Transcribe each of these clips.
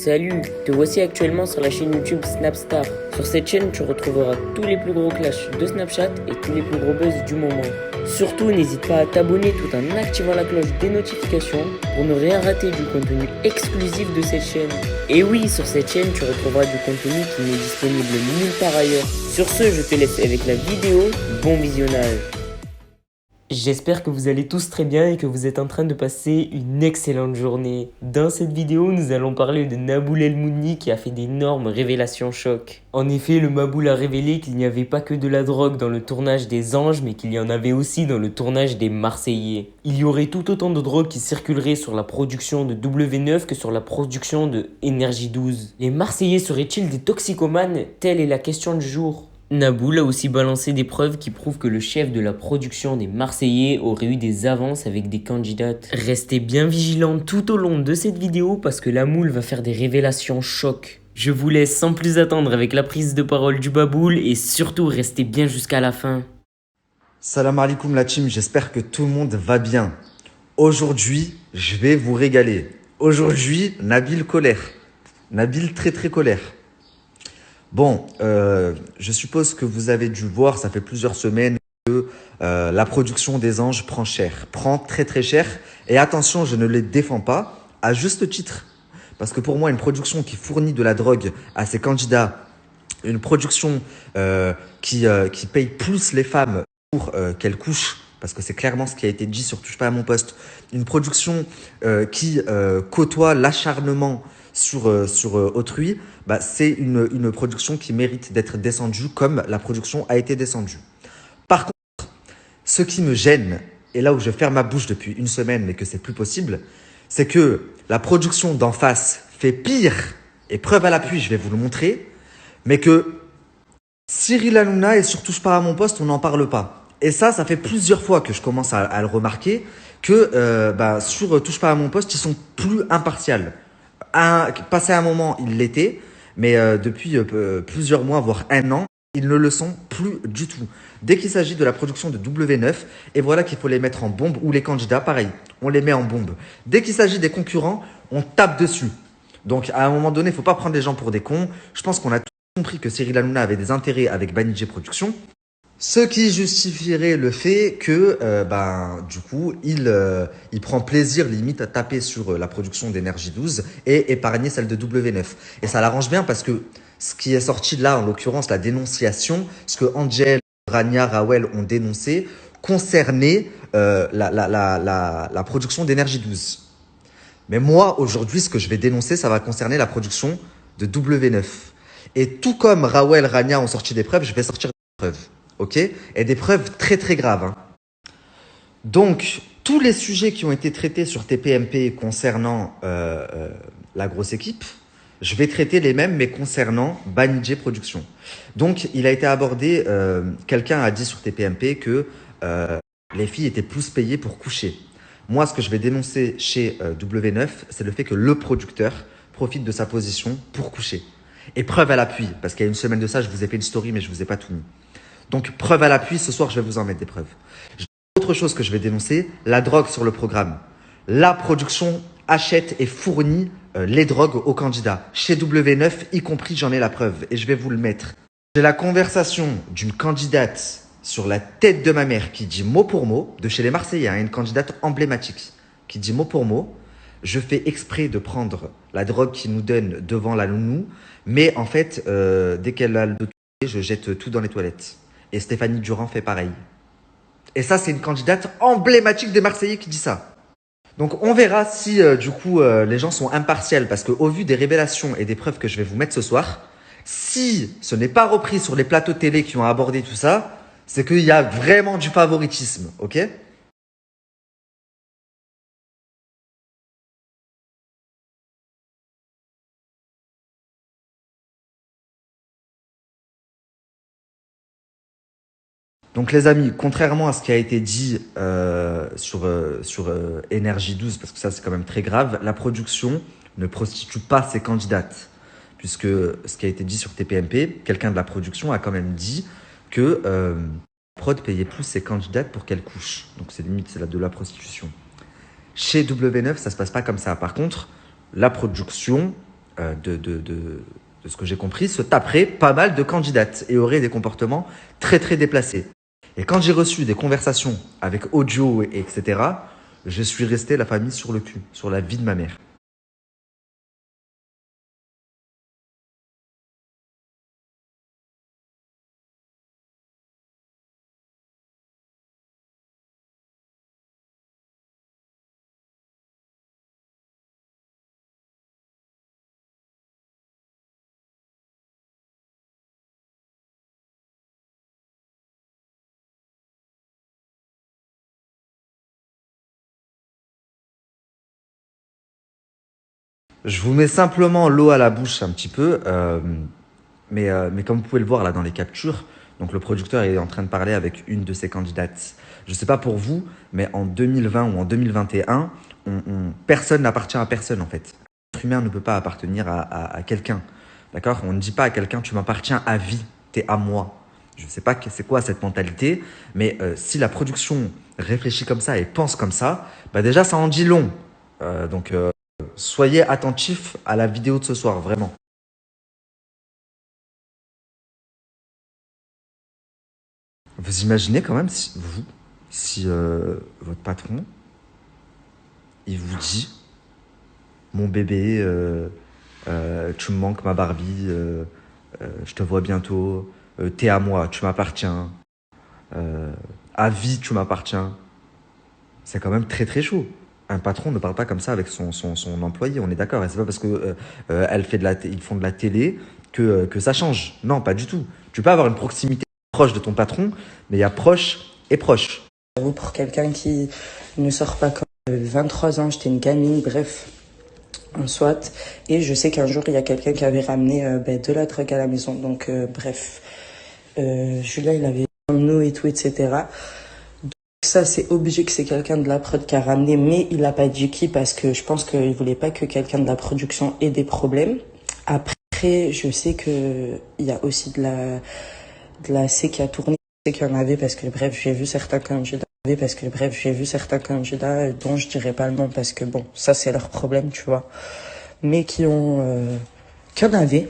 Salut, te voici actuellement sur la chaîne YouTube Snapstar. Sur cette chaîne, tu retrouveras tous les plus gros clashs de Snapchat et tous les plus gros buzz du moment. Surtout, n'hésite pas à t'abonner tout en activant la cloche des notifications pour ne rien rater du contenu exclusif de cette chaîne. Et oui, sur cette chaîne, tu retrouveras du contenu qui n'est disponible nulle part ailleurs. Sur ce, je te laisse avec la vidéo. Bon visionnage. J'espère que vous allez tous très bien et que vous êtes en train de passer une excellente journée. Dans cette vidéo, nous allons parler de Naboul El Mouni qui a fait d'énormes révélations choc. En effet, le Maboul a révélé qu'il n'y avait pas que de la drogue dans le tournage des Anges, mais qu'il y en avait aussi dans le tournage des Marseillais. Il y aurait tout autant de drogue qui circulerait sur la production de W9 que sur la production de Énergie 12. Les Marseillais seraient-ils des toxicomanes? Telle est la question du jour. Naboul a aussi balancé des preuves qui prouvent que le chef de la production des Marseillais aurait eu des avances avec des candidates. Restez bien vigilants tout au long de cette vidéo parce que la moule va faire des révélations choc. Je vous laisse sans plus attendre avec la prise de parole du Baboul et surtout restez bien jusqu'à la fin. Salam alaikum la team, j'espère que tout le monde va bien. Aujourd'hui, je vais vous régaler. Aujourd'hui, Nabil colère. Nabil très colère. Bon, je suppose que vous avez dû voir, ça fait plusieurs semaines que la production des Anges prend cher, prend très cher. Et attention, je ne les défends pas, à juste titre. Parce que pour moi, une production qui fournit de la drogue à ses candidats, une production qui paye plus les femmes pour qu'elles couchent, parce que c'est clairement ce qui a été dit sur Touche pas à mon poste, une production qui côtoie l'acharnement sur autrui, bah, c'est une production qui mérite d'être descendue comme la production a été descendue. Par contre, ce qui me gêne, et là où je ferme ma bouche depuis une semaine mais que c'est plus possible, c'est que la production d'en face fait pire, et preuve à l'appui, je vais vous le montrer, mais que Cyril Hanouna et sur Touche pas à mon poste, on n'en parle pas. Et ça fait plusieurs fois que je commence à le remarquer, que sur Touche pas à mon poste, ils sont plus impartials. Passé un moment, ils l'étaient, mais depuis plusieurs mois, voire un an, ils ne le sont plus du tout. Dès qu'il s'agit de la production de W9, et voilà qu'il faut les mettre en bombe, ou les candidats, pareil, on les met en bombe. Dès qu'il s'agit des concurrents, on tape dessus. Donc à un moment donné, il ne faut pas prendre les gens pour des cons. Je pense qu'on a tous compris que Cyril Hanouna avait des intérêts avec Banijé Productions. Ce qui justifierait le fait que, du coup, il prend plaisir limite à taper sur la production d'Énergie 12 et épargner celle de W9. Et ça l'arrange bien parce que ce qui est sorti là, en l'occurrence, la dénonciation, ce que Angel, Rania, Rawel ont dénoncé, concernait la production d'Énergie 12. Mais moi, aujourd'hui, ce que je vais dénoncer, ça va concerner la production de W9. Et tout comme Rawel, Rania ont sorti des preuves, je vais sortir des preuves. Ok, et des preuves très graves. Hein. Donc, tous les sujets qui ont été traités sur TPMP concernant la grosse équipe, je vais traiter les mêmes, mais concernant Banijé Productions. Donc, il a été abordé, quelqu'un a dit sur TPMP que les filles étaient plus payées pour coucher. Moi, ce que je vais dénoncer chez W9, c'est le fait que le producteur profite de sa position pour coucher. Et preuve à l'appui, parce qu'il y a une semaine de ça, je vous ai fait une story, mais je ne vous ai pas tout mis. Donc, preuve à l'appui, ce soir, je vais vous en mettre des preuves. Autre chose que je vais dénoncer, la drogue sur le programme. La production achète et fournit les drogues aux candidats. Chez W9, y compris, j'en ai la preuve et je vais vous le mettre. J'ai la conversation d'une candidate sur la tête de ma mère qui dit mot pour mot, de chez les Marseillais, une candidate emblématique, qui dit mot pour mot, je fais exprès de prendre la drogue qu'ils nous donnent devant la nounou, mais en fait, dès qu'elle a le dos tourné, je jette tout dans les toilettes. Et Stéphanie Durand fait pareil. Et ça, c'est une candidate emblématique des Marseillais qui dit ça. Donc, on verra si, les gens sont impartials. Parce qu'au vu des révélations et des preuves que je vais vous mettre ce soir, si ce n'est pas repris sur les plateaux télé qui ont abordé tout ça, c'est qu'il y a vraiment du favoritisme. Ok ? Donc les amis, contrairement à ce qui a été dit sur Énergie 12, parce que ça c'est quand même très grave, la production ne prostitue pas ses candidates. Puisque ce qui a été dit sur TPMP, quelqu'un de la production a quand même dit que prod payait plus ses candidates pour qu'elles couchent. Donc c'est limite, c'est de la prostitution. Chez W9, ça se passe pas comme ça. Par contre, la production de ce que j'ai compris, se taperait pas mal de candidates et aurait des comportements très très déplacés. Et quand j'ai reçu des conversations avec audio, etc., je suis resté la famille sur le cul, sur la vie de ma mère. Je vous mets simplement l'eau à la bouche un petit peu, mais comme vous pouvez le voir là dans les captures, donc le producteur est en train de parler avec une de ses candidates. Je ne sais pas pour vous, mais en 2020 ou en 2021, personne n'appartient à personne en fait. L'être humain ne peut pas appartenir à quelqu'un, d'accord? On ne dit pas à quelqu'un tu m'appartiens à vie, t'es à moi. Je ne sais pas c'est quoi cette mentalité, mais si la production réfléchit comme ça et pense comme ça, bah déjà ça en dit long. Donc soyez attentifs à la vidéo de ce soir, vraiment. Vous imaginez quand même si votre patron, il vous dit, mon bébé, tu me manques ma Barbie, je te vois bientôt, t'es à moi, tu m'appartiens, à vie tu m'appartiens. C'est quand même très très chaud. Un patron ne parle pas comme ça avec son employé, on est d'accord. Et c'est pas parce que ils font de la télé que ça change. Non, pas du tout. Tu peux avoir une proximité proche de ton patron, mais il y a proche et proche. J'avoue, pour quelqu'un qui ne sort pas quand j'avais 23 ans, j'étais une gamine, bref, en soit. Et je sais qu'un jour, il y a quelqu'un qui avait ramené de la drogue à la maison. Donc, bref, Julien, il avait nous et tout, etc. Ça, c'est obligé que c'est quelqu'un de la prod qui a ramené, mais il n'a pas dit qui parce que je pense qu'il voulait pas que quelqu'un de la production ait des problèmes. Après, je sais que il y a aussi de la C qui a tourné, je sais qu'il y en avait parce que bref, j'ai vu certains candidats, dont je dirais pas le nom parce que bon, ça c'est leur problème, tu vois. Mais qui en avait,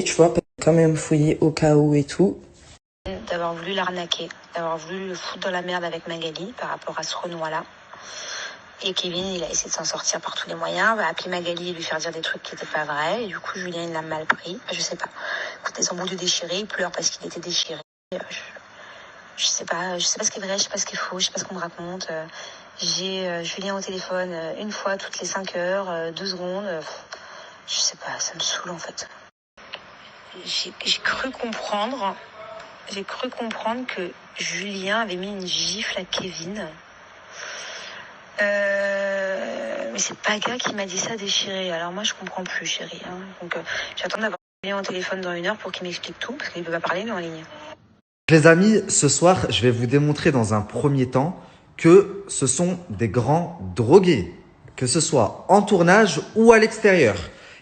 tu vois, quand même fouillé au cas où et tout. D'avoir voulu l'arnaquer, d'avoir voulu le foutre dans la merde avec Magali par rapport à ce Renoir-là. Et Kevin, il a essayé de s'en sortir par tous les moyens, va appeler Magali et lui faire dire des trucs qui n'étaient pas vrais. Et du coup, Julien, il l'a mal pris. Je sais pas. Écoute, des embrouilles de déchirés, il pleure parce qu'il était déchiré. Je sais pas ce qui est vrai, je sais pas ce qui est faux, je sais pas ce qu'on me raconte. J'ai Julien au téléphone une fois toutes les 5 heures, 2 secondes. Je sais pas, ça me saoule en fait. J'ai cru comprendre que Julien avait mis une gifle à Kevin. Mais c'est Paga qui m'a dit ça déchiré. Alors moi je comprends plus, chérie. Hein. Donc j'attends d'avoir Julien au téléphone dans 1 heure pour qu'il m'explique tout, parce qu'il peut pas parler, mais en ligne. Les amis, ce soir, je vais vous démontrer dans un premier temps que ce sont des grands drogués, que ce soit en tournage ou à l'extérieur,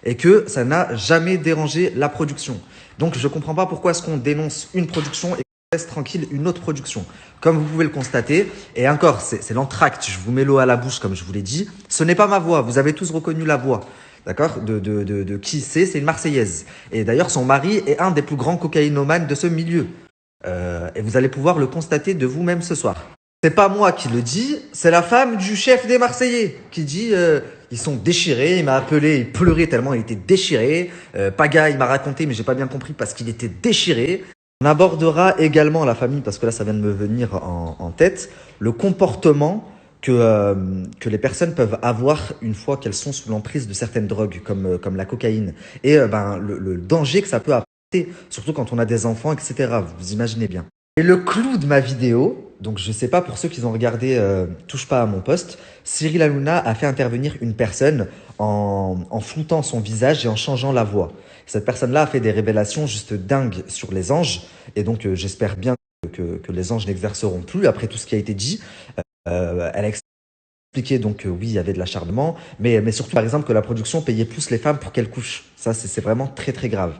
et que ça n'a jamais dérangé la production. Donc, je ne comprends pas pourquoi est-ce qu'on dénonce une production et qu'on laisse tranquille une autre production. Comme vous pouvez le constater, et encore, c'est l'entracte, je vous mets l'eau à la bouche comme je vous l'ai dit, ce n'est pas ma voix, vous avez tous reconnu la voix. D'accord, de qui c'est une Marseillaise. Et d'ailleurs, son mari est un des plus grands cocaïnomanes de ce milieu. Et vous allez pouvoir le constater de vous-même ce soir. C'est pas moi qui le dis, c'est la femme du chef des Marseillais qui dit ils sont déchirés. Il m'a appelé, il pleurait tellement il était déchiré. Paga, il m'a raconté, mais j'ai pas bien compris parce qu'il était déchiré. On abordera également la famille, parce que là ça vient de me venir en tête, le comportement que les personnes peuvent avoir une fois qu'elles sont sous l'emprise de certaines drogues comme la cocaïne et le danger que ça peut apporter, surtout quand on a des enfants, etc. Vous imaginez bien. Et le clou de ma vidéo, donc je sais pas pour ceux qui ont regardé Touche pas à mon poste, Cyril Hanouna a fait intervenir une personne en floutant son visage et en changeant la voix. Cette personne-là a fait des révélations juste dingues sur les anges, et donc j'espère bien que les anges n'exerceront plus après tout ce qui a été dit. Elle a expliqué donc oui, il y avait de l'acharnement, mais surtout par exemple que la production payait plus les femmes pour qu'elles couchent. Ça, c'est vraiment très très grave.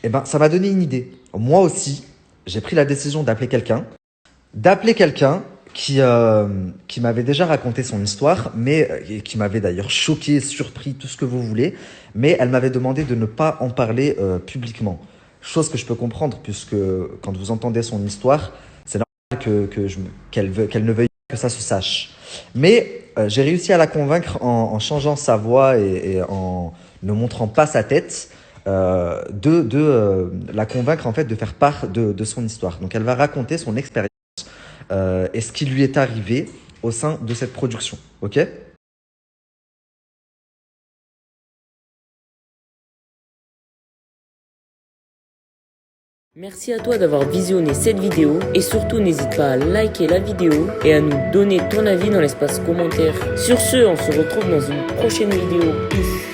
Et ben, ça m'a donné une idée. Moi aussi, j'ai pris la décision d'appeler quelqu'un qui m'avait déjà raconté son histoire, mais et qui m'avait d'ailleurs choqué, surpris, tout ce que vous voulez. Mais elle m'avait demandé de ne pas en parler publiquement. Chose que je peux comprendre, puisque quand vous entendez son histoire, c'est normal qu'elle ne veuille pas que ça se sache. Mais j'ai réussi à la convaincre en changeant sa voix et en ne montrant pas sa tête, la convaincre en fait de faire part de son histoire. Donc elle va raconter son expérience et ce qui lui est arrivé au sein de cette production. Ok ? Merci à toi d'avoir visionné cette vidéo et surtout n'hésite pas à liker la vidéo et à nous donner ton avis dans l'espace commentaire. Sur ce, on se retrouve dans une prochaine vidéo. Peace.